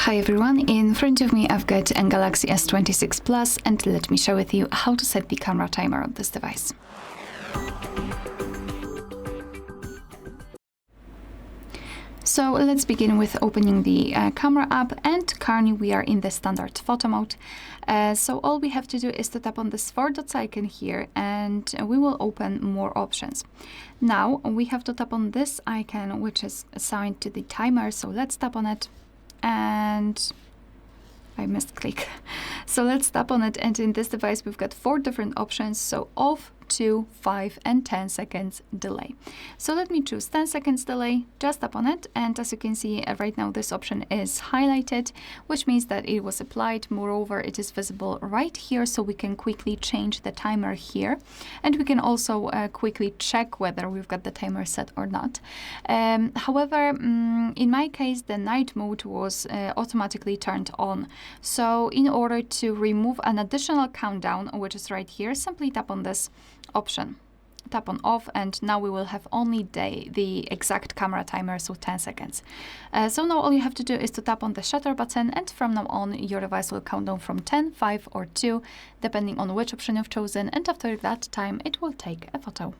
Hi everyone, in front of me I've got a Galaxy S26 Plus, and let me share with you how to set the camera timer on this device. So let's begin with opening the camera app, and currently we are in the standard photo mode. So all we have to do is to tap on this 4 dots icon here, and we will open more options. Now we have to tap on this icon which is assigned to the timer, so let's tap on it, and I missed click. So let's tap on it, and in this device we've got 4 different options, so off, 2, 5 and 10 seconds delay. So let me choose 10 seconds delay, just tap on it, and as you can see right now this option is highlighted, which means that it was applied. Moreover, it is visible right here, so we can quickly change the timer here, and we can also quickly check whether we've got the timer set or not. However, in my case the night mode was automatically turned on. So in order to remove an additional countdown, which is right here, simply tap on this option, tap on off, and now we will have only the exact camera timer, so 10 seconds. So now all you have to do is to tap on the shutter button, and from now on your device will count down from 10, 5 or 2, depending on which option you've chosen, and after that time it will take a photo.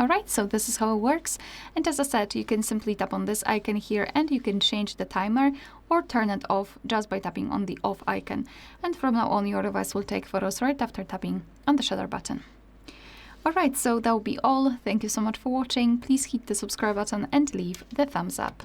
Alright, so this is how it works, and as I said, you can simply tap on this icon here and you can change the timer or turn it off just by tapping on the off icon, and from now on your device will take photos right after tapping on the shutter button. Alright, so that will be all. Thank you so much for watching. Please hit the subscribe button and leave the thumbs up.